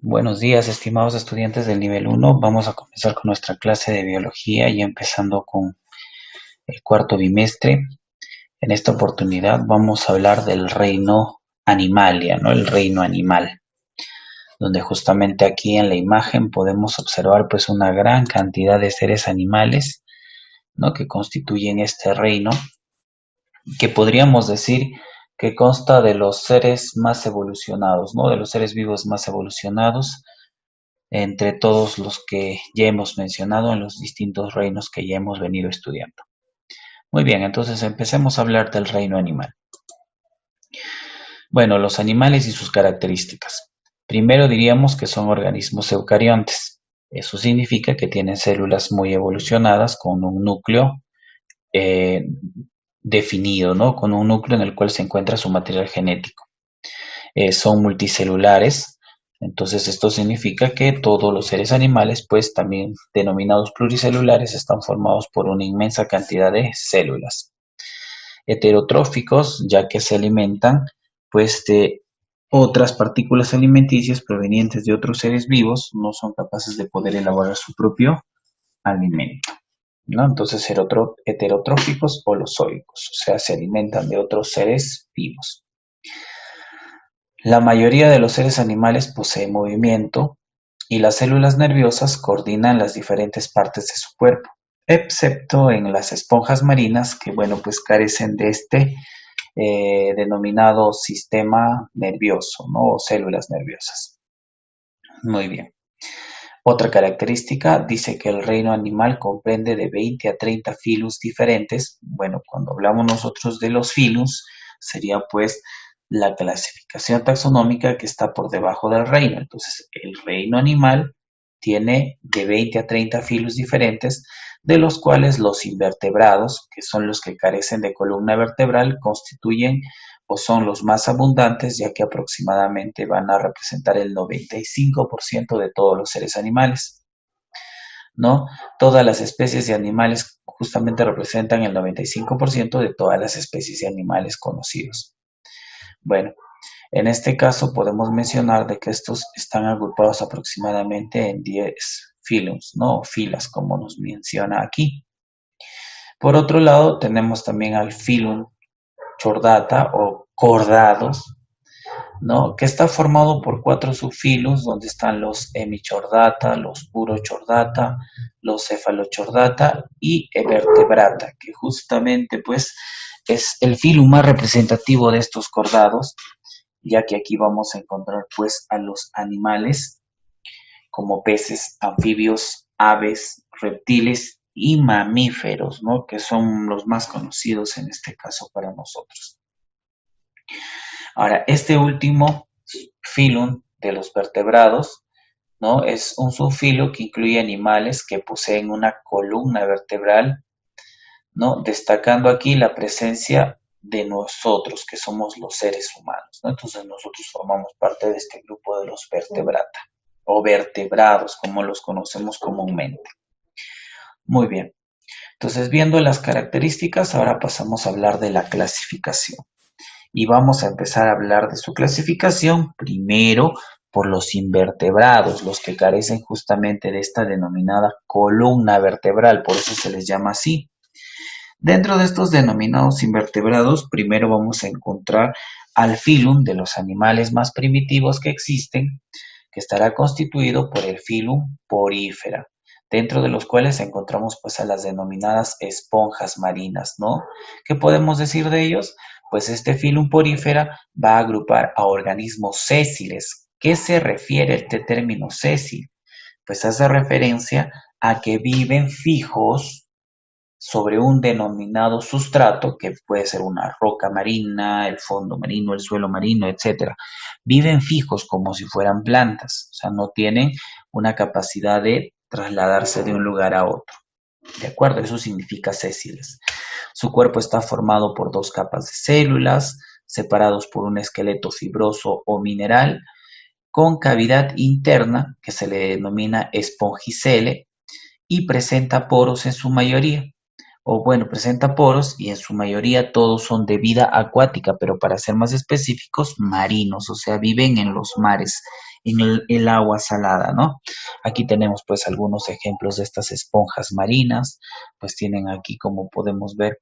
Buenos días, estimados estudiantes del nivel uno. Vamos a comenzar con nuestra clase de biología y empezando con el cuarto bimestre. En esta oportunidad vamos a hablar del reino Animalia, ¿no? El reino animal, donde justamente aquí en la imagen podemos observar pues una gran cantidad de seres animales, ¿no? Que constituyen este reino, que podríamos decir que consta de los seres más evolucionados, ¿no? De los seres vivos más evolucionados entre todos los que ya hemos mencionado en los distintos reinos que ya hemos venido estudiando. Muy bien, entonces empecemos a hablar del reino animal. Bueno, los animales y sus características. Primero diríamos que son organismos eucariontes. Eso significa que tienen células muy evolucionadas con un núcleo eh, definido, ¿no? Con un núcleo en el cual se encuentra su material genético. Son multicelulares. Entonces esto significa que todos los seres animales, pues también denominados pluricelulares, están formados por una inmensa cantidad de células. Heterotróficos, ya que se alimentan pues de otras partículas alimenticias provenientes de otros seres vivos, no son capaces de poder elaborar su propio alimento, ¿no? Entonces heterotróficos o lozoicos, o sea, se alimentan de otros seres vivos. La mayoría de los seres animales posee movimiento y las células nerviosas coordinan las diferentes partes de su cuerpo, excepto en las esponjas marinas que, bueno, pues carecen de este denominado sistema nervioso, ¿no? O células nerviosas. Muy bien. Otra característica dice que el reino animal comprende de 20 a 30 filus diferentes. Bueno, cuando hablamos nosotros de los filus, sería pues la clasificación taxonómica que está por debajo del reino. Entonces, el reino animal tiene de 20 a 30 filus diferentes, de los cuales los invertebrados, que son los que carecen de columna vertebral, constituyen o son los más abundantes, ya que aproximadamente van a representar el 95% de todos los seres animales, ¿no? Todas las especies de animales justamente representan el 95% de todas las especies de animales conocidos. Bueno, en este caso podemos mencionar de que estos están agrupados aproximadamente en 10 filums, ¿no? Filas, como nos menciona aquí. Por otro lado, tenemos también al filum Chordata o cordados, ¿no? Que está formado por 4 subfilos, donde están los Hemichordata, los Urochordata, los Cefalochordata y Evertebrata, que justamente pues es el filo más representativo de estos cordados, ya que aquí vamos a encontrar pues a los animales como peces, anfibios, aves, reptiles y mamíferos, ¿no? Que son los más conocidos en este caso para nosotros. Ahora, este último filum de los vertebrados, ¿no? Es un subfilo que incluye animales que poseen una columna vertebral, ¿no? Destacando aquí la presencia de nosotros, que somos los seres humanos, ¿no? Entonces nosotros formamos parte de este grupo de los vertebrata o vertebrados, como los conocemos comúnmente. Muy bien. Entonces, viendo las características, ahora pasamos a hablar de la clasificación. Y vamos a empezar a hablar de su clasificación primero por los invertebrados, los que carecen justamente de esta denominada columna vertebral, por eso se les llama así. Dentro de estos denominados invertebrados, primero vamos a encontrar al filum de los animales más primitivos que existen, que estará constituido por el filum Porifera, dentro de los cuales encontramos pues a las denominadas esponjas marinas, ¿no? ¿Qué podemos decir de ellos? Pues este filum Porifera va a agrupar a organismos sésiles. ¿Qué se refiere este término sésil? Pues hace referencia a que viven fijos sobre un denominado sustrato, que puede ser una roca marina, el fondo marino, el suelo marino, etcétera. Viven fijos como si fueran plantas, o sea, no tienen una capacidad de trasladarse de un lugar a otro. ¿De acuerdo? Eso significa sésiles. Su cuerpo está formado por 2 capas de células, separados por un esqueleto fibroso o mineral, con cavidad interna, que se le denomina espongicele, y presenta poros en su mayoría. o bueno, presenta poros y en su mayoría todos son de vida acuática, pero para ser más específicos, marinos, o sea, viven en los mares, en el agua salada, ¿no? Aquí tenemos pues algunos ejemplos de estas esponjas marinas, pues tienen aquí como podemos ver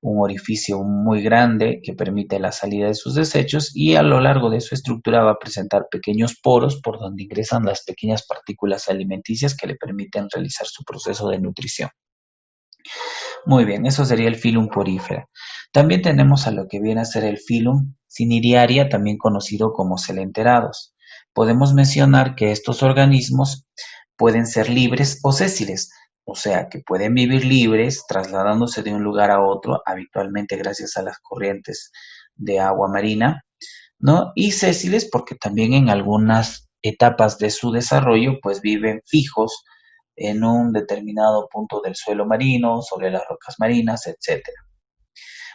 un orificio muy grande que permite la salida de sus desechos y a lo largo de su estructura va a presentar pequeños poros por donde ingresan las pequeñas partículas alimenticias que le permiten realizar su proceso de nutrición. Muy bien, eso sería el Phylum Porifera. También tenemos a lo que viene a ser el Phylum Cinidiaria, también conocido como celenterados. Podemos mencionar que estos organismos pueden ser libres o sésiles, o sea, que pueden vivir libres trasladándose de un lugar a otro, habitualmente gracias a las corrientes de agua marina, ¿no? Y sésiles porque también en algunas etapas de su desarrollo pues viven fijos en un determinado punto del suelo marino, sobre las rocas marinas, etcétera.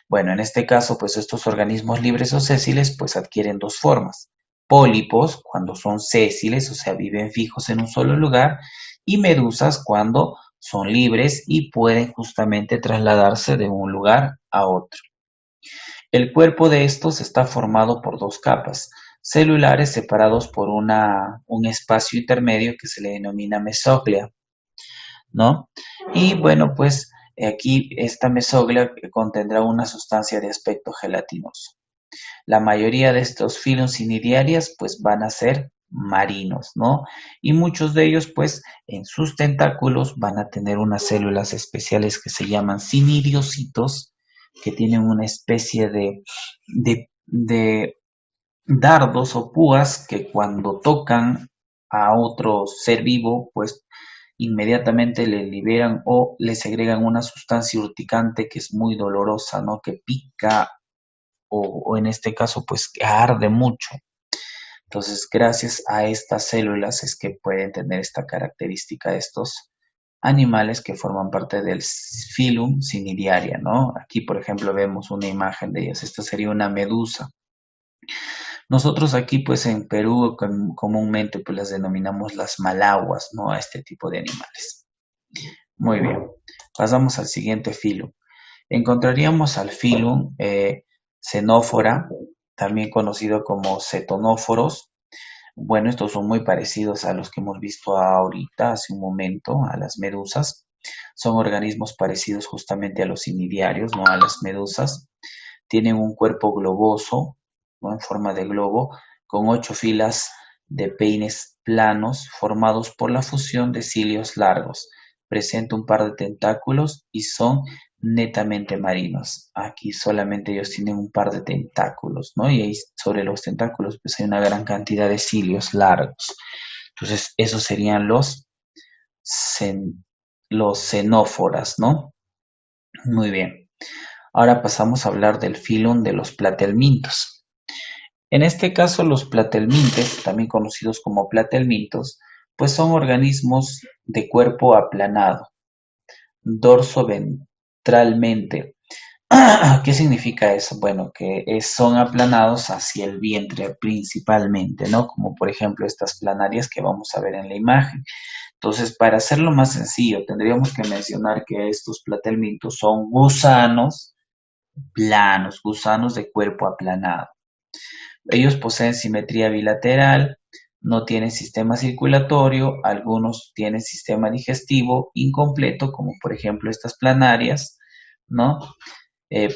Bueno, en este caso, pues estos organismos libres o sésiles pues adquieren dos formas. Pólipos, cuando son sésiles, o sea, viven fijos en un solo lugar, y medusas cuando son libres y pueden justamente trasladarse de un lugar a otro. El cuerpo de estos está formado por dos capas celulares separados por un espacio intermedio que se le denomina mesóglea, ¿no? Y bueno, pues aquí esta mesoglea contendrá una sustancia de aspecto gelatinoso. La mayoría de estos filos cinidiarias pues van a ser marinos, ¿no? Y muchos de ellos pues en sus tentáculos van a tener unas células especiales que se llaman cinidiocitos, que tienen una especie de dardos o púas que cuando tocan a otro ser vivo pues inmediatamente le liberan o le segregan una sustancia urticante que es muy dolorosa, ¿no? Que pica o en este caso pues que arde mucho. Entonces, gracias a estas células es que pueden tener esta característica estos animales que forman parte del Phylum Cnidaria, ¿no? Aquí, por ejemplo, vemos una imagen de ellas. Esta sería una medusa. Nosotros aquí, pues en Perú, comúnmente pues las denominamos las malaguas, ¿no? A este tipo de animales. Muy bien. Pasamos al siguiente phylum. Encontraríamos al phylum Xenófora, también conocido como cetonóforos. Bueno, estos son muy parecidos a los que hemos visto ahorita, hace un momento, a las medusas. Son organismos parecidos justamente a los cnidiarios, no a las medusas. Tienen un cuerpo globoso, ¿no? En forma de globo, con 8 filas de peines planos formados por la fusión de cilios largos. Presenta un par de tentáculos y son netamente marinos. Aquí solamente ellos tienen un par de tentáculos, ¿no? Y ahí sobre los tentáculos pues hay una gran cantidad de cilios largos. Entonces, esos serían los xenóforas, ¿no? Muy bien. Ahora pasamos a hablar del filón de los platelmintos. En este caso, los platelmintes, también conocidos como platelmintos, pues son organismos de cuerpo aplanado, dorso ventralmente. ¿Qué significa eso? Bueno, que son aplanados hacia el vientre principalmente, ¿no? Como por ejemplo estas planarias que vamos a ver en la imagen. Entonces, para hacerlo más sencillo, tendríamos que mencionar que estos platelmintos son gusanos planos, gusanos de cuerpo aplanado. Ellos poseen simetría bilateral, no tienen sistema circulatorio, algunos tienen sistema digestivo incompleto, como por ejemplo estas planarias, ¿no?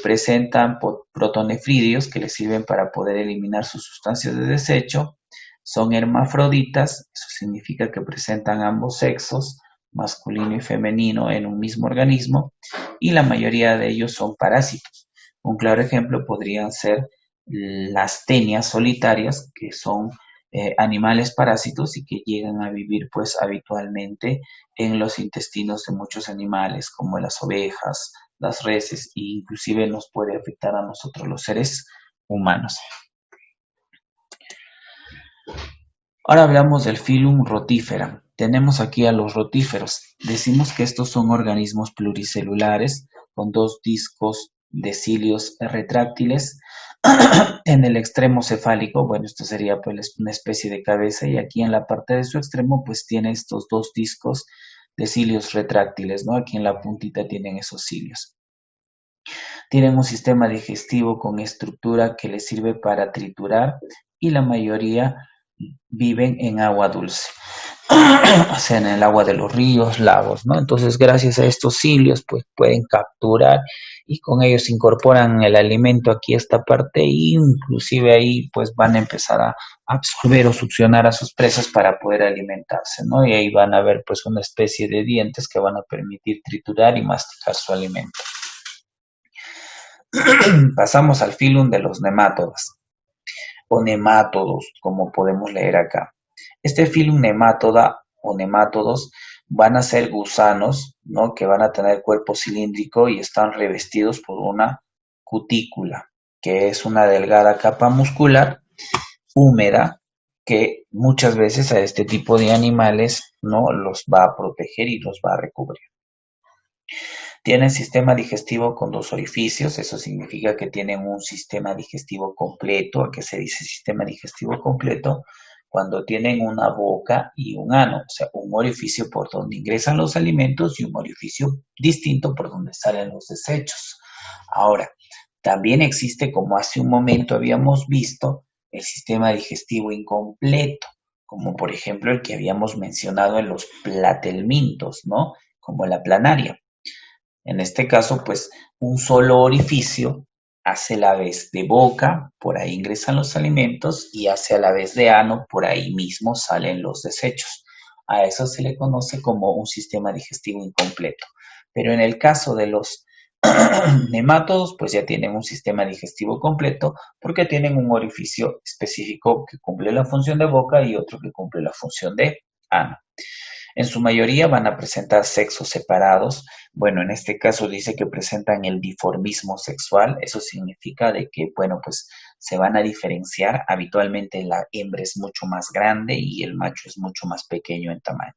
Presentan protonefridios que les sirven para poder eliminar sus sustancias de desecho, son hermafroditas, eso significa que presentan ambos sexos, masculino y femenino, en un mismo organismo, y la mayoría de ellos son parásitos. Un claro ejemplo podrían ser las tenias solitarias, que son animales parásitos y que llegan a vivir pues habitualmente en los intestinos de muchos animales, como las ovejas, las reses, e inclusive nos puede afectar a nosotros los seres humanos. Ahora hablamos del Phylum Rotifera. Tenemos aquí a los rotíferos. Decimos que estos son organismos pluricelulares con dos discos de cilios retráctiles en el extremo cefálico. Bueno, esto sería pues una especie de cabeza y aquí en la parte de su extremo pues tiene estos dos discos de cilios retráctiles, ¿no? Aquí en la puntita tienen esos cilios. Tienen un sistema digestivo con estructura que les sirve para triturar y la mayoría viven en agua dulce, o sea, en el agua de los ríos, lagos, ¿no? Entonces, gracias a estos cilios, pues pueden capturar y con ellos incorporan el alimento aquí a esta parte e inclusive ahí pues van a empezar a absorber o succionar a sus presas para poder alimentarse, ¿no? Y ahí van a ver pues una especie de dientes que van a permitir triturar y masticar su alimento. Pasamos al filum de los nemátodas o nemátodos, como podemos leer acá. Este filum nemátoda o nemátodos van a ser gusanos, ¿no? Que van a tener cuerpo cilíndrico y están revestidos por una cutícula, que es una delgada capa muscular húmeda que muchas veces a este tipo de animales no los va a proteger y los va a recubrir. Tienen sistema digestivo con dos orificios, eso significa que tienen un sistema digestivo completo. ¿A qué se dice sistema digestivo completo? Cuando tienen una boca y un ano, o sea, un orificio por donde ingresan los alimentos y un orificio distinto por donde salen los desechos. Ahora, también existe, como hace un momento habíamos visto, el sistema digestivo incompleto, como por ejemplo el que habíamos mencionado en los platelmintos, ¿no? Como la planaria. En este caso, pues un solo orificio hace la vez de boca, por ahí ingresan los alimentos, y hace a la vez de ano, por ahí mismo salen los desechos. A eso se le conoce como un sistema digestivo incompleto. Pero en el caso de los nemátodos, pues ya tienen un sistema digestivo completo porque tienen un orificio específico que cumple la función de boca y otro que cumple la función de ano. En su mayoría van a presentar sexos separados. Bueno, en este caso dice que presentan el dimorfismo sexual. Eso significa de que, bueno, pues se van a diferenciar. Habitualmente la hembra es mucho más grande y el macho es mucho más pequeño en tamaño.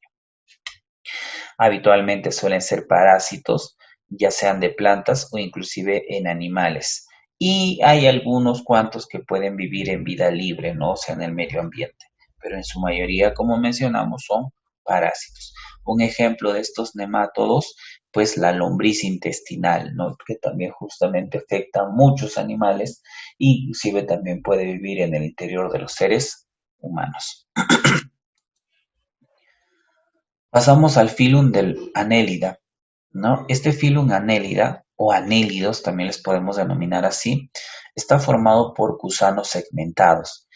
Habitualmente suelen ser parásitos, ya sean de plantas o inclusive en animales. Y hay algunos cuantos que pueden vivir en vida libre, ¿no? O sea, en el medio ambiente. Pero en su mayoría, como mencionamos, son parásitos. Un ejemplo de estos nemátodos, pues la lombriz intestinal, ¿no? Que también justamente afecta a muchos animales e inclusive también puede vivir en el interior de los seres humanos. Pasamos al filum del Annelida, ¿no? Este filum Annelida, o anélidos, también les podemos denominar así, está formado por gusanos segmentados,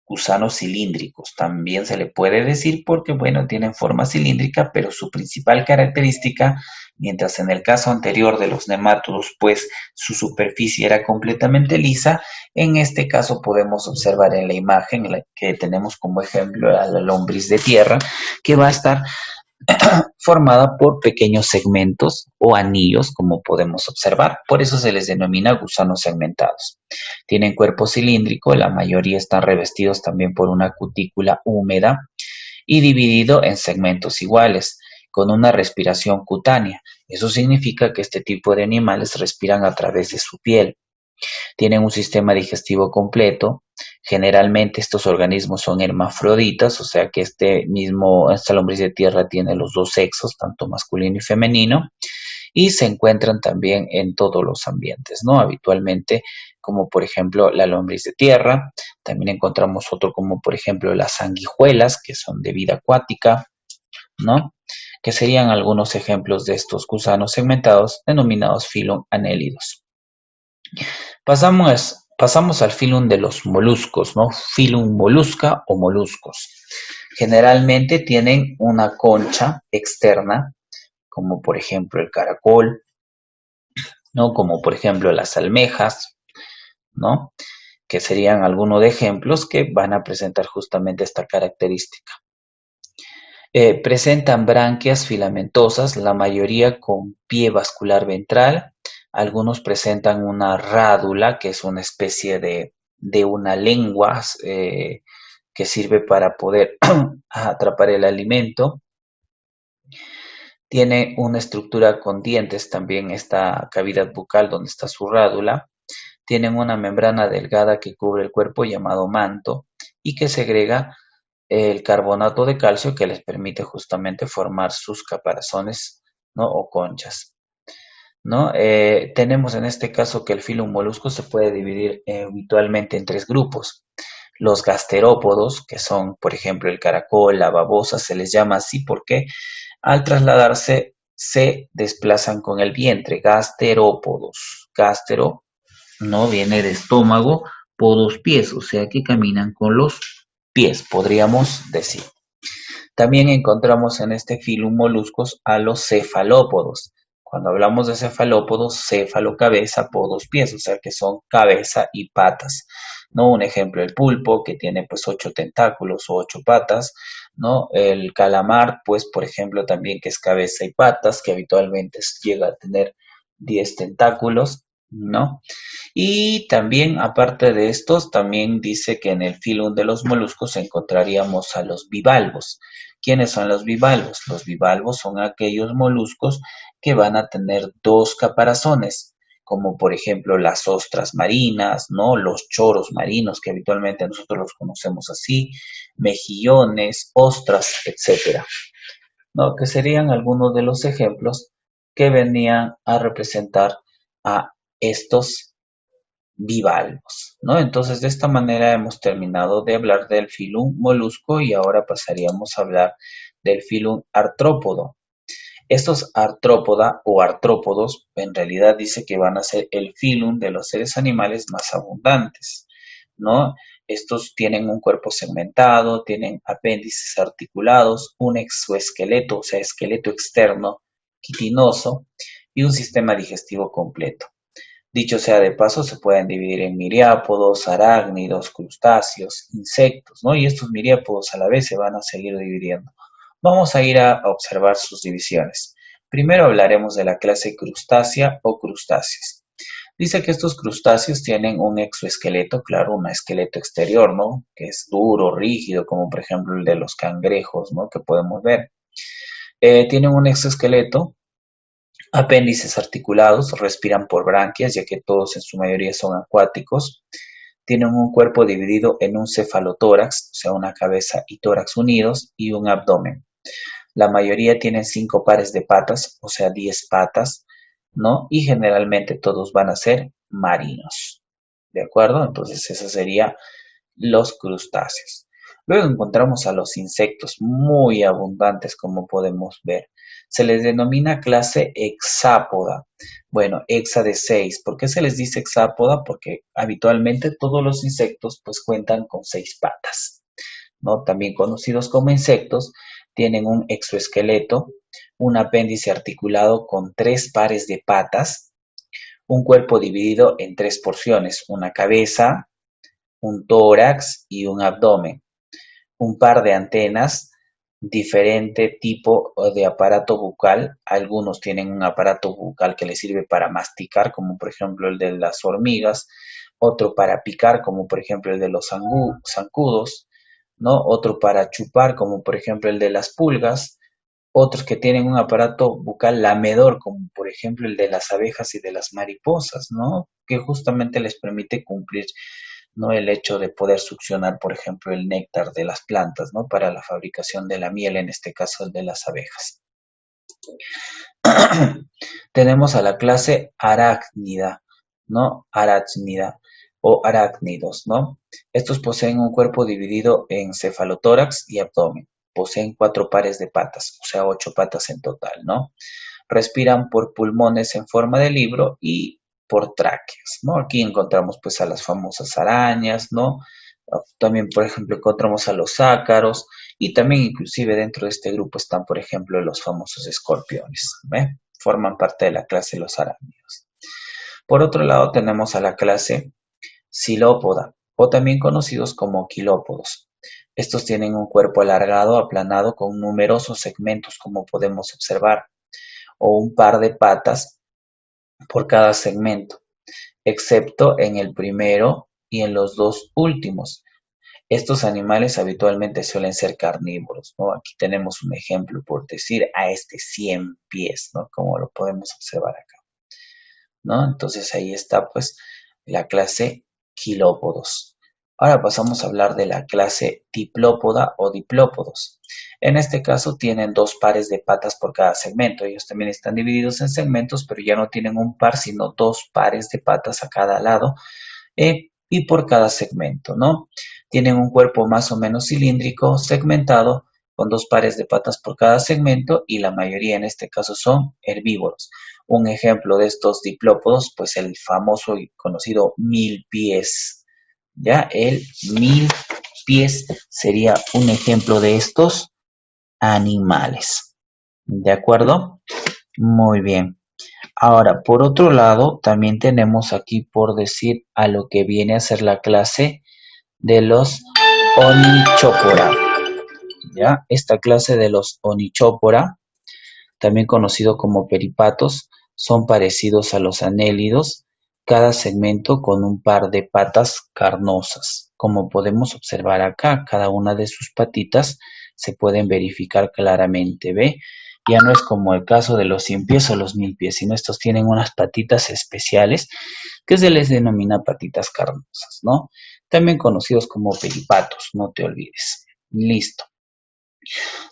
gusanos cilíndricos. También se le puede decir porque, bueno, tienen forma cilíndrica, pero su principal característica, mientras en el caso anterior de los nemátodos, pues su superficie era completamente lisa, en este caso podemos observar en la imagen en la que tenemos como ejemplo a la lombriz de tierra, que va a estar formada por pequeños segmentos o anillos, como podemos observar. Por eso se les denomina gusanos segmentados. Tienen cuerpo cilíndrico, la mayoría están revestidos también por una cutícula húmeda y dividido en segmentos iguales, con una respiración cutánea. Eso significa que este tipo de animales respiran a través de su piel. Tienen un sistema digestivo completo. Generalmente estos organismos son hermafroditas, o sea que esta lombriz de tierra tiene los dos sexos, tanto masculino y femenino, y se encuentran también en todos los ambientes, ¿no? Habitualmente, como por ejemplo la lombriz de tierra, también encontramos otro como por ejemplo las sanguijuelas, que son de vida acuática, ¿no? Que serían algunos ejemplos de estos gusanos segmentados denominados filum anélidos. Pasamos al filum de los moluscos, ¿no? Filum molusca o moluscos. Generalmente tienen una concha externa, como por ejemplo el caracol, ¿no? Como por ejemplo las almejas, ¿no? Que serían algunos de ejemplos que van a presentar justamente esta característica. Presentan branquias filamentosas, la mayoría con pie vascular ventral. Algunos presentan una rádula, que es una especie de una lengua que sirve para poder atrapar el alimento. Tiene una estructura con dientes también esta cavidad bucal donde está su rádula. Tienen una membrana delgada que cubre el cuerpo llamado manto y que segrega el carbonato de calcio que les permite justamente formar sus caparazones, ¿no? O conchas, ¿no? Tenemos en este caso que el filo molusco se puede dividir habitualmente en tres grupos. Los gasterópodos, que son, por ejemplo, el caracol, la babosa, se les llama así porque al trasladarse se desplazan con el vientre. Gasterópodos. Gastero no viene de estómago, podos pies, o sea que caminan con los pies, podríamos decir. También encontramos en este filum moluscos a los cefalópodos. Cuando hablamos de cefalópodos, céfalo, cabeza, podos, pies, o sea que son cabeza y patas. ¿No? Un ejemplo, el pulpo, que tiene pues 8 tentáculos o 8 patas, ¿no? El calamar, pues por ejemplo también que es cabeza y patas, que habitualmente llega a tener 10 tentáculos, ¿no? Y también, aparte de estos, también dice que en el filum de los moluscos encontraríamos a los bivalvos. ¿Quiénes son los bivalvos? Los bivalvos son aquellos moluscos que van a tener dos caparazones, como por ejemplo las ostras marinas, ¿no? Los choros marinos, que habitualmente nosotros los conocemos así, mejillones, ostras, etcétera, ¿no? Que serían algunos de los ejemplos que venían a representar a estos bivalvos, ¿no? Entonces, de esta manera hemos terminado de hablar del filum molusco y ahora pasaríamos a hablar del filum artrópodo. Estos artrópoda o artrópodos en realidad dice que van a ser el filum de los seres animales más abundantes, ¿no? Estos tienen un cuerpo segmentado, tienen apéndices articulados, un exoesqueleto, o sea, esqueleto externo quitinoso y un sistema digestivo completo. Dicho sea de paso, se pueden dividir en miriápodos, arácnidos, crustáceos, insectos, ¿no? Y estos miriápodos a la vez se van a seguir dividiendo. Vamos a ir a observar sus divisiones. Primero hablaremos de la clase crustácea o crustáceos. Dice que estos crustáceos tienen un exoesqueleto, claro, un esqueleto exterior, ¿no? Que es duro, rígido, como por ejemplo el de los cangrejos, ¿no? Que podemos ver. Tienen un exoesqueleto, apéndices articulados, respiran por branquias, ya que todos en su mayoría son acuáticos. Tienen un cuerpo dividido en un cefalotórax, o sea, una cabeza y tórax unidos, y un abdomen. La mayoría tienen 5 pares de patas, o sea, 10 patas, ¿no? Y generalmente todos van a ser marinos. ¿De acuerdo? Entonces, esos serían los crustáceos. Luego encontramos a los insectos muy abundantes, como podemos ver. Se les denomina clase hexápoda. Bueno, hexa de 6. ¿Por qué se les dice hexápoda? Porque habitualmente todos los insectos pues cuentan con 6 patas, ¿no? También conocidos como insectos, tienen un exoesqueleto, un apéndice articulado con 3 pares de patas, un cuerpo dividido en 3 porciones, una cabeza, un tórax y un abdomen, un par de antenas, diferente tipo de aparato bucal. Algunos tienen un aparato bucal que les sirve para masticar, como por ejemplo el de las hormigas, otro para picar, como por ejemplo el de los zancudos, ¿no? Otro para chupar, como por ejemplo el de las pulgas, otros que tienen un aparato bucal lamedor, como por ejemplo el de las abejas y de las mariposas, ¿no? Que justamente les permite cumplir, ¿no? El hecho de poder succionar, por ejemplo, el néctar de las plantas, ¿no? Para la fabricación de la miel, en este caso el de las abejas. Tenemos a la clase arácnida, ¿no? Arácnida o arácnidos, ¿no? Estos poseen un cuerpo dividido en cefalotórax y abdomen. Poseen 4 pares de patas, o sea, 8 patas en total, ¿no? Respiran por pulmones en forma de libro y por tráqueas, ¿no? Aquí encontramos pues a las famosas arañas, ¿no? También, por ejemplo, encontramos a los ácaros y también inclusive dentro de este grupo están, por ejemplo, los famosos escorpiones, ¿ve? Forman parte de la clase de los arácnidos. Por otro lado tenemos a la clase Silópoda, o también conocidos como quilópodos. Estos tienen un cuerpo alargado, aplanado, con numerosos segmentos, como podemos observar, o un par de patas por cada segmento, excepto en el primero y en los dos últimos. Estos animales habitualmente suelen ser carnívoros, ¿no? Aquí tenemos un ejemplo, por decir, a este 100 pies, ¿no? Como lo podemos observar acá, ¿no? Entonces ahí está, pues, la clase quilópodos. Ahora pasamos a hablar de la clase Diplópoda o Diplópodos. En este caso tienen dos pares de patas por cada segmento. Ellos también están divididos en segmentos, pero ya no tienen un par, sino dos pares de patas a cada lado y por cada segmento, ¿no? Tienen un cuerpo más o menos cilíndrico, segmentado, con dos pares de patas por cada segmento y la mayoría en este caso son herbívoros. Un ejemplo de estos diplópodos, pues el famoso y conocido milpies. Ya, el mil pies sería un ejemplo de estos animales. ¿De acuerdo? Muy bien. Ahora, por otro lado, también tenemos aquí por decir a lo que viene a ser la clase de los Onychopora. ¿Ya? Esta clase de los Onychopora, también conocido como peripatos, son parecidos a los anélidos, cada segmento con un par de patas carnosas. Como podemos observar acá, cada una de sus patitas se pueden verificar claramente, ¿ve? Ya no es como el caso de los 100 pies o los 1000 pies, sino estos tienen unas patitas especiales que se les denomina patitas carnosas, ¿no? También conocidos como peripatos, no te olvides. Listo.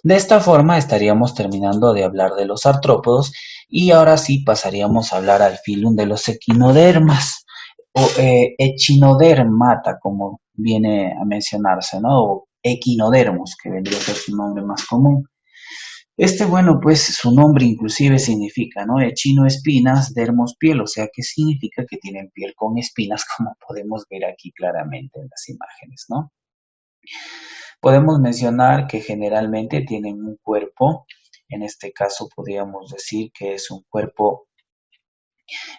De esta forma estaríamos terminando de hablar de los artrópodos y ahora sí pasaríamos a hablar al filum de los equinodermas o echinodermata, como viene a mencionarse, ¿no? O equinodermos, que vendría a ser su nombre más común. Bueno, pues su nombre inclusive significa, ¿no? Echino espinas, dermos piel, o sea que significa que tienen piel con espinas, como podemos ver aquí claramente en las imágenes, ¿no? Podemos mencionar que generalmente tienen un cuerpo, en este caso podríamos decir que es un cuerpo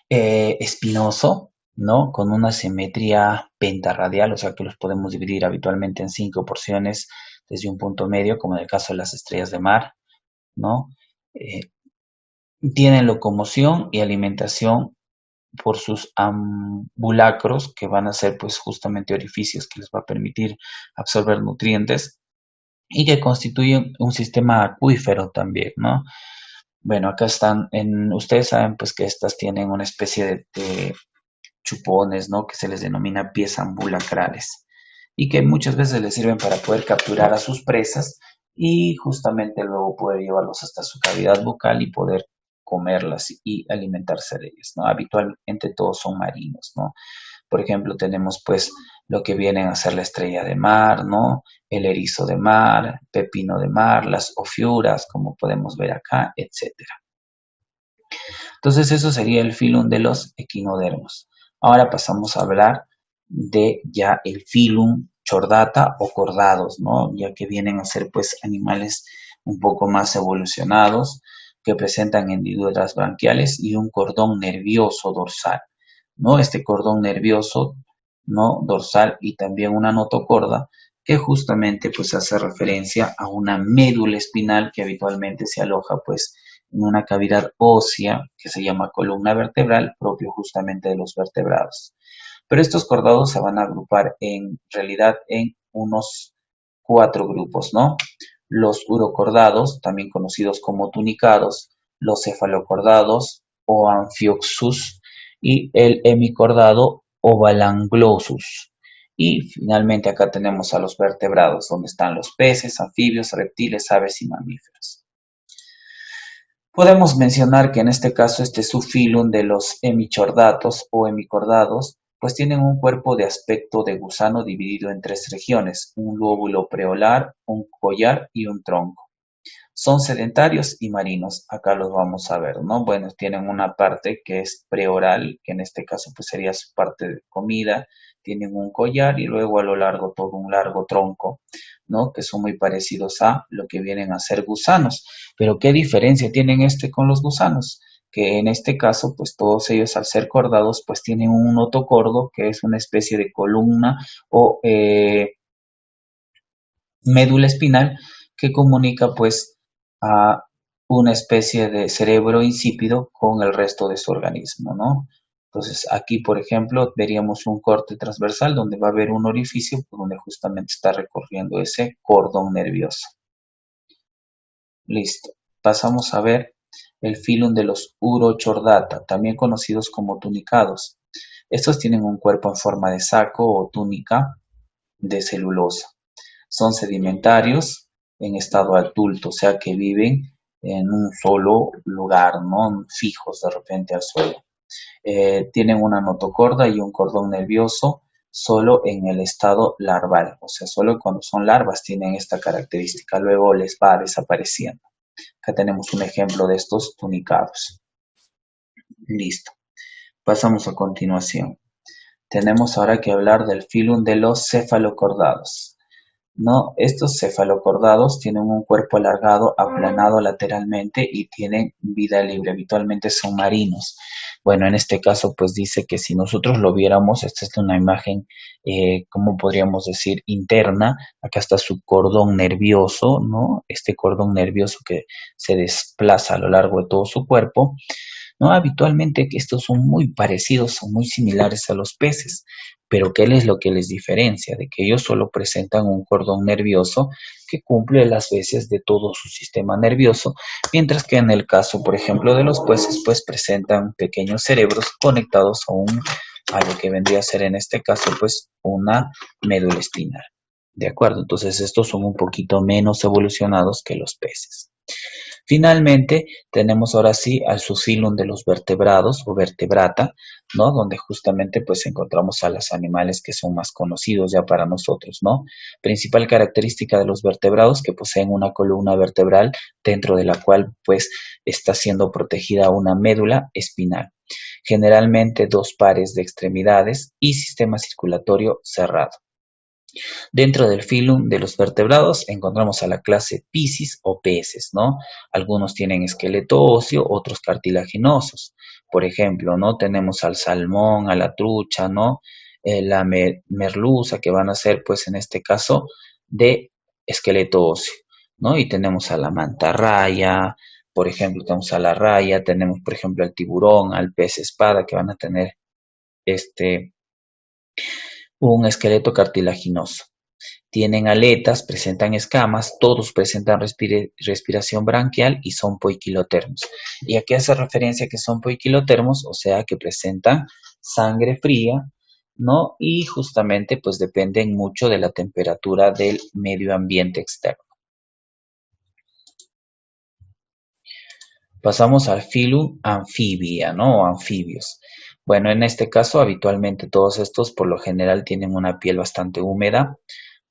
espinoso, ¿no? Con una simetría pentarradial, o sea que los podemos dividir habitualmente en 5 porciones desde un punto medio, como en el caso de las estrellas de mar, ¿no? Eh, Tienen locomoción y alimentación por sus ambulacros, que van a ser pues justamente orificios que les va a permitir absorber nutrientes y que constituyen un sistema acuífero también, ¿no? Bueno, acá están, ustedes saben pues que estas tienen una especie de chupones, ¿no? Que se les denomina pies ambulacrales y que muchas veces les sirven para poder capturar a sus presas y justamente luego poder llevarlos hasta su cavidad bucal y poder comerlas y alimentarse de ellas, ¿no? Habitualmente todos son marinos, ¿no? Por ejemplo, tenemos pues lo que vienen a ser la estrella de mar, ¿no? El erizo de mar, pepino de mar, las ofiuras, como podemos ver acá, etcétera. Entonces eso sería el filum de los equinodermos. Ahora pasamos a hablar de ya el filum chordata o cordados, ¿no? Ya que vienen a ser pues animales un poco más evolucionados que presentan hendiduras branquiales y un cordón nervioso dorsal, ¿no? Este cordón nervioso, ¿no? Dorsal y también una notocorda que justamente pues hace referencia a una médula espinal que habitualmente se aloja pues en una cavidad ósea que se llama columna vertebral, propio justamente de los vertebrados. Pero estos cordados se van a agrupar en realidad en unos 4 grupos, ¿no? Los urocordados, también conocidos como tunicados, los cefalocordados o anfioxus y el hemicordado o balanglosus. Y finalmente acá tenemos a los vertebrados, donde están los peces, anfibios, reptiles, aves y mamíferos. Podemos mencionar que en este caso este subfilum de los hemichordatos o hemicordados, pues tienen un cuerpo de aspecto de gusano dividido en 3 regiones, un lóbulo preolar, un collar y un tronco. Son sedentarios y marinos, acá los vamos a ver, ¿no? Bueno, tienen una parte que es preoral, que en este caso pues sería su parte de comida, tienen un collar y luego a lo largo todo un largo tronco, ¿no? Que son muy parecidos a lo que vienen a ser gusanos. Pero ¿qué diferencia tienen con los gusanos? Que en este caso, pues todos ellos al ser cordados, pues tienen un notocordo, que es una especie de columna o médula espinal que comunica pues a una especie de cerebro insípido con el resto de su organismo, ¿no? Entonces aquí, por ejemplo, veríamos un corte transversal donde va a haber un orificio por donde justamente está recorriendo ese cordón nervioso. Listo. Pasamos a ver el filum de los urochordata, también conocidos como tunicados. Estos tienen un cuerpo en forma de saco o túnica de celulosa. Son sedimentarios en estado adulto, o sea que viven en un solo lugar, no fijos de repente al suelo. Tienen una notocorda y un cordón nervioso solo en el estado larval, o sea, solo cuando son larvas tienen esta característica, luego les va desapareciendo. Acá tenemos un ejemplo de estos tunicados. Listo. Pasamos a continuación. Tenemos ahora que hablar del filum de los cefalocordados. No, estos cefalocordados tienen un cuerpo alargado, aplanado lateralmente y tienen vida libre. Habitualmente son marinos. Bueno, en este caso, pues dice que si nosotros lo viéramos, esta es una imagen, ¿cómo podríamos decir? Interna. Acá está su cordón nervioso, ¿no? Este cordón nervioso que se desplaza a lo largo de todo su cuerpo. ¿No? Habitualmente que estos son muy parecidos, son muy similares a los peces, pero ¿qué es lo que les diferencia? De que ellos solo presentan un cordón nervioso que cumple las veces de todo su sistema nervioso, mientras que en el caso, por ejemplo, de los peces, pues presentan pequeños cerebros conectados a lo que vendría a ser en este caso, pues una médula espinal. ¿De acuerdo? Entonces estos son un poquito menos evolucionados que los peces. Finalmente, tenemos ahora sí al subfilum de los vertebrados o vertebrata, ¿no? Donde justamente pues encontramos a los animales que son más conocidos ya para nosotros, ¿no? Principal característica de los vertebrados que poseen una columna vertebral dentro de la cual pues está siendo protegida una médula espinal. Generalmente dos pares de extremidades y sistema circulatorio cerrado. Dentro del filum de los vertebrados encontramos a la clase Piscis o peces, ¿no? Algunos tienen esqueleto óseo, otros cartilaginosos. Por ejemplo, ¿no? Tenemos al salmón, a la trucha, ¿no? La merluza, que van a ser, pues, en este caso, de esqueleto óseo, ¿no? Y tenemos a la mantarraya, por ejemplo, tenemos a la raya, tenemos, por ejemplo, al tiburón, al pez espada, que van a tener un esqueleto cartilaginoso. Tienen aletas, presentan escamas, todos presentan respiración branquial y son poiquilotermos. ¿Y a qué hace referencia que son poiquilotermos? O sea, que presentan sangre fría, ¿no? Y justamente pues dependen mucho de la temperatura del medio ambiente externo. Pasamos al filum anfibia, ¿no? O anfibios. Bueno, en este caso habitualmente todos estos por lo general tienen una piel bastante húmeda,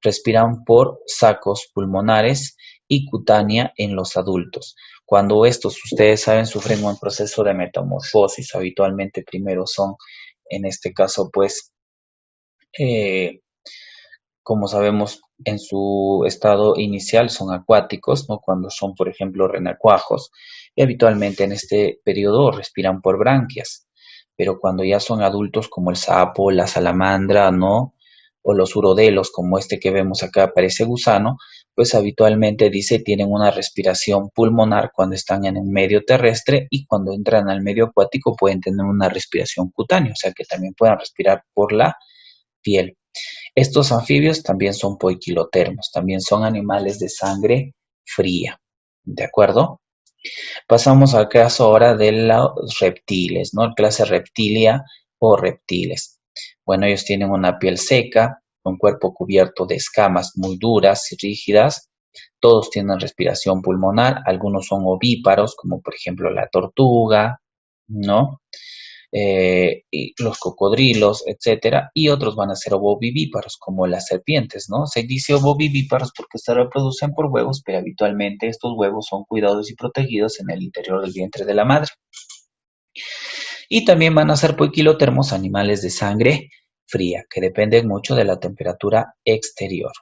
respiran por sacos pulmonares y cutánea en los adultos. Cuando estos, ustedes saben, sufren un proceso de metamorfosis, habitualmente primero son, en este caso, pues, eh, como sabemos, en su estado inicial son acuáticos, ¿no? Cuando son, por ejemplo, renacuajos, y habitualmente en este periodo respiran por branquias, pero cuando ya son adultos, como el sapo, la salamandra, ¿no? O los urodelos, como este que vemos acá, parece gusano, pues habitualmente dice tienen una respiración pulmonar cuando están en un medio terrestre y cuando entran al medio acuático pueden tener una respiración cutánea, o sea que también puedan respirar por la piel. Estos anfibios también son poiquilotermos, también son animales de sangre fría. ¿De acuerdo? Pasamos al caso ahora de los reptiles, ¿no? Clase reptilia o reptiles. Bueno, ellos tienen una piel seca, un cuerpo cubierto de escamas muy duras y rígidas. Todos tienen respiración pulmonar, algunos son ovíparos, como por ejemplo la tortuga, ¿no? Y los cocodrilos, etcétera, y otros van a ser ovovivíparos, como las serpientes, ¿no? Se dice ovovivíparos porque se reproducen por huevos, pero habitualmente estos huevos son cuidados y protegidos en el interior del vientre de la madre. Y también van a ser poiquilotermos animales de sangre fría, que dependen mucho de la temperatura exterior.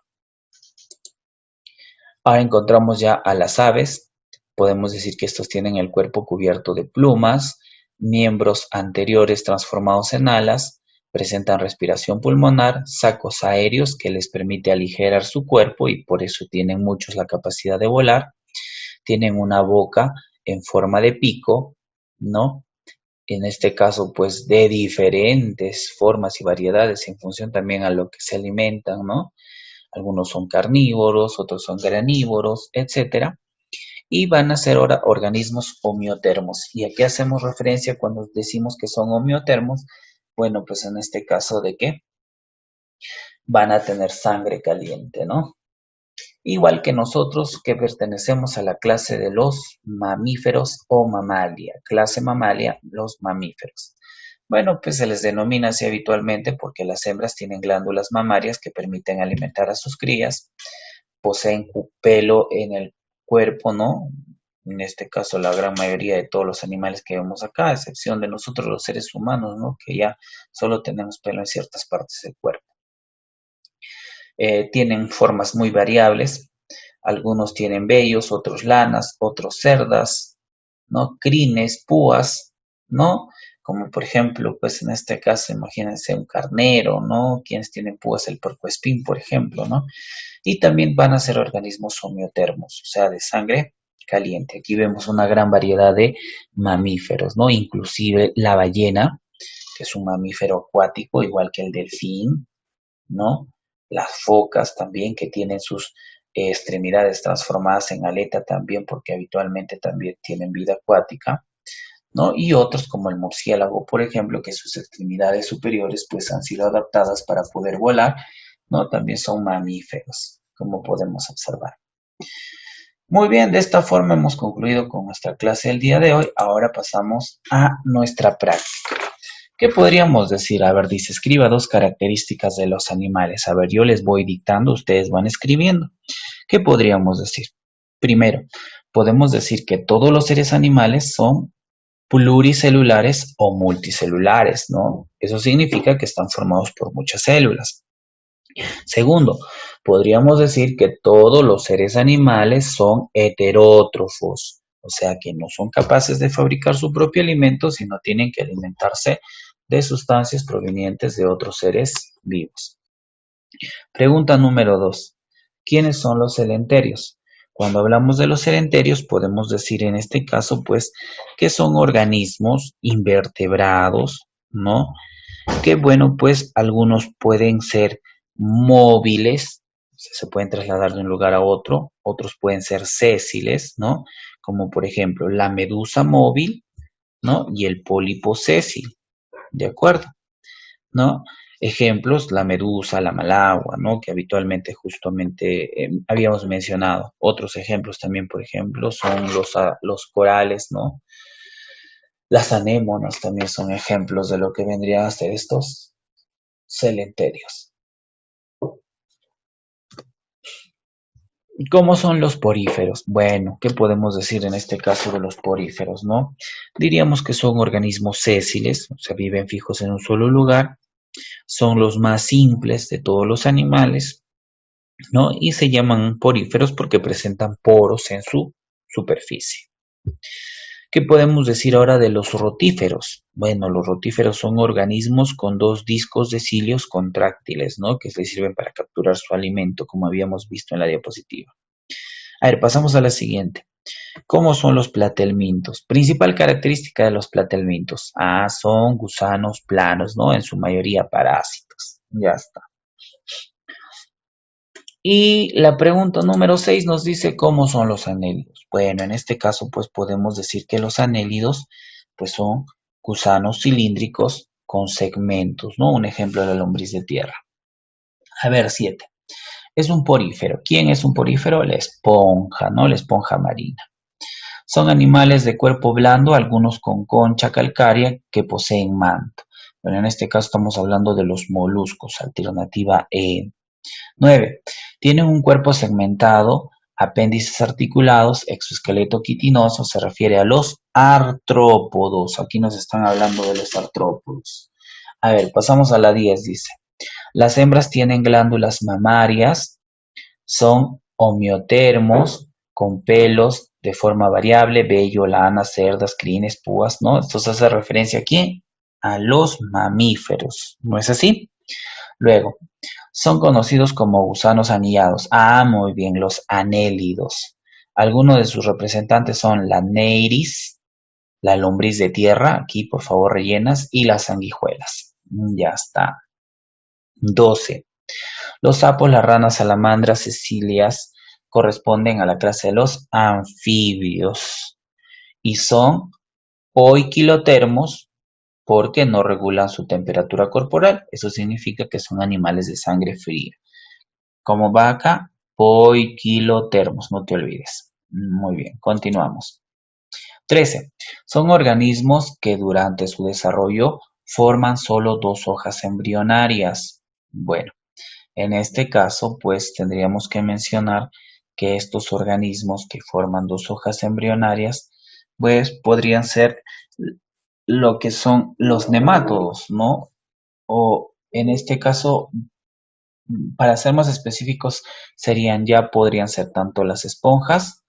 Ahora encontramos ya a las aves. Podemos decir que estos tienen el cuerpo cubierto de plumas, miembros anteriores transformados en alas, presentan respiración pulmonar, sacos aéreos que les permite aligerar su cuerpo y por eso tienen muchos la capacidad de volar. Tienen una boca en forma de pico, ¿no? En este caso, pues de diferentes formas y variedades en función también a lo que se alimentan, ¿no? Algunos son carnívoros, otros son granívoros, etcétera. Y van a ser ahora organismos homeotermos. ¿Y a qué hacemos referencia cuando decimos que son homeotermos? Bueno, pues en este caso de qué? van a tener sangre caliente, ¿no? Igual que nosotros que pertenecemos a la clase de los mamíferos o mamalia, clase mamalia, los mamíferos. Bueno, pues se les denomina así habitualmente porque las hembras tienen glándulas mamarias que permiten alimentar a sus crías, poseen pelo en el cuerpo, ¿no? En este caso, la gran mayoría de todos los animales que vemos acá, a excepción de nosotros los seres humanos, ¿no? Que ya solo tenemos pelo en ciertas partes del cuerpo. Tienen formas muy variables. Algunos tienen vellos, otros lanas, otros cerdas, ¿no? Crines, púas, ¿no? Como por ejemplo, pues en este caso, imagínense un carnero, ¿no? Quienes tienen púas, el puercoespín, por ejemplo, ¿no? Y también van a ser organismos homeotermos, o sea, de sangre caliente. Aquí vemos una gran variedad de mamíferos, ¿no? Inclusive la ballena, que es un mamífero acuático, igual que el delfín, ¿no? Las focas también que tienen sus extremidades transformadas en aleta también porque habitualmente también tienen vida acuática, ¿no? Y otros como el murciélago, por ejemplo, que sus extremidades superiores pues han sido adaptadas para poder volar, ¿no? También son mamíferos, como podemos observar. Muy bien, de esta forma hemos concluido con nuestra clase del día de hoy. Ahora pasamos a nuestra práctica. ¿Qué podríamos decir? A ver, dice, escriba 2 características de los animales. A ver, yo les voy dictando, ustedes van escribiendo. ¿Qué podríamos decir? Primero, podemos decir que todos los seres animales son pluricelulares o multicelulares, ¿no? Eso significa que están formados por muchas células. Segundo, podríamos decir que todos los seres animales son heterótrofos, o sea que no son capaces de fabricar su propio alimento, sino tienen que alimentarse de sustancias provenientes de otros seres vivos. Pregunta número 2. ¿Quiénes son los celenterios? Cuando hablamos de los celenterios, podemos decir en este caso, pues, que son organismos invertebrados, ¿no? Que bueno, pues algunos pueden ser móviles, se pueden trasladar de un lugar a otro, otros pueden ser sésiles, ¿no? Como por ejemplo la medusa móvil, ¿no? Y el pólipo sésil, ¿de acuerdo? ¿No? Ejemplos, la medusa, la malagua, ¿no? Que habitualmente justamente habíamos mencionado. Otros ejemplos también, por ejemplo, son los corales, ¿no? Las anémonas también son ejemplos de lo que vendrían a ser estos celenterios. ¿Cómo son los poríferos? Bueno, ¿qué podemos decir en este caso de los poríferos, no? Diríamos que son organismos sésiles, o sea, viven fijos en un solo lugar, son los más simples de todos los animales, ¿no? Y se llaman poríferos porque presentan poros en su superficie. ¿Qué podemos decir ahora de los rotíferos? Bueno, los rotíferos son organismos con 2 discos de cilios contráctiles, ¿no? Que les sirven para capturar su alimento, como habíamos visto en la diapositiva. A ver, pasamos a la siguiente. ¿Cómo son los platelmintos? Principal característica de los platelmintos. Son gusanos planos, ¿no? En su mayoría parásitos. Ya está. Y la pregunta número 6 nos dice cómo son los anélidos. Bueno, en este caso pues podemos decir que los anélidos pues son gusanos cilíndricos con segmentos, ¿no? Un ejemplo de la lombriz de tierra. A ver, 7. Es un porífero. ¿Quién es un porífero? La esponja, ¿no? La esponja marina. Son animales de cuerpo blando, algunos con concha calcárea que poseen manto. Bueno, en este caso estamos hablando de los moluscos, alternativa E. 9. Tienen un cuerpo segmentado, apéndices articulados, exoesqueleto quitinoso, se refiere a los artrópodos. Aquí nos están hablando de los artrópodos. A ver, pasamos a la 10, dice. Las hembras tienen glándulas mamarias, son homeotermos, con pelos de forma variable, vello, lana, cerdas, crines, púas, ¿no? Esto se hace referencia aquí a los mamíferos, ¿no es así? Luego, son conocidos como gusanos anillados. Muy bien, los anélidos. Algunos de sus representantes son la neiris, la lombriz de tierra, aquí por favor rellenas, y las sanguijuelas. Ya está. 12. Los sapos, las ranas, salamandras, cecilias corresponden a la clase de los anfibios y son oikilotermos, porque no regulan su temperatura corporal. Eso significa que son animales de sangre fría. ¿Cómo va acá? Poikilotermos, no te olvides. Muy bien, continuamos. 13. Son organismos que durante su desarrollo forman solo dos hojas embrionarias. Bueno, en este caso, pues tendríamos que mencionar que estos organismos que forman dos hojas embrionarias, pues podrían ser lo que son los nemátodos, ¿no? O en este caso, para ser más específicos, podrían ser tanto las esponjas,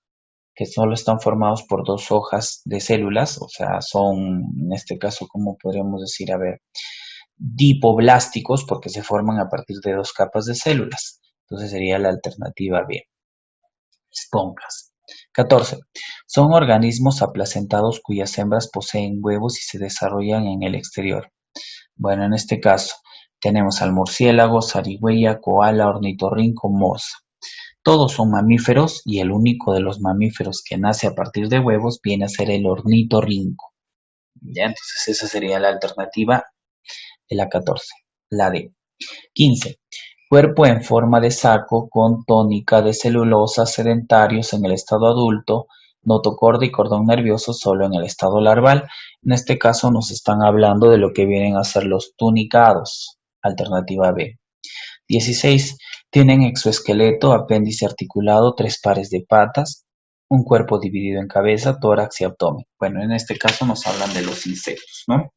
que solo están formados por dos hojas de células, o sea, son, en este caso, como podríamos decir, a ver, dipoblásticos, porque se forman a partir de dos capas de células. Entonces sería la alternativa B. Esponjas. 14. Son organismos aplacentados cuyas hembras poseen huevos y se desarrollan en el exterior. Bueno, en este caso tenemos al murciélago, zarigüeya, koala, ornitorrinco, morsa. Todos son mamíferos y el único de los mamíferos que nace a partir de huevos viene a ser el ornitorrinco. Ya, entonces esa sería la alternativa de la 14, la D. 15. Cuerpo en forma de saco con tónica de celulosa, sedentarios en el estado adulto, notocorda y cordón nervioso solo en el estado larval. En este caso nos están hablando de lo que vienen a ser los tunicados. Alternativa B. 16. Tienen exoesqueleto, apéndice articulado, tres pares de patas, un cuerpo dividido en cabeza, tórax y abdomen. Bueno, en este caso nos hablan de los insectos, ¿no?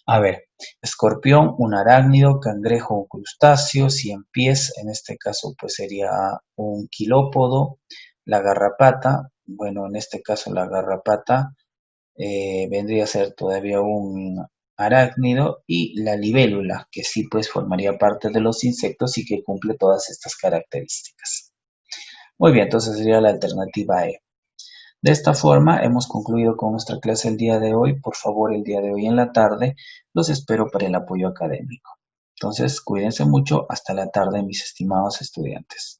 A ver, escorpión, un arácnido, cangrejo, un crustáceo, cien pies, en este caso pues sería un quilópodo, la garrapata, bueno, en este caso la garrapata vendría a ser todavía un arácnido y la libélula, que sí pues formaría parte de los insectos y que cumple todas estas características. Muy bien, entonces sería la alternativa E. De esta forma hemos concluido con nuestra clase el día de hoy. Por favor, el día de hoy en la tarde los espero para el apoyo académico. Entonces, cuídense mucho. Hasta la tarde, mis estimados estudiantes.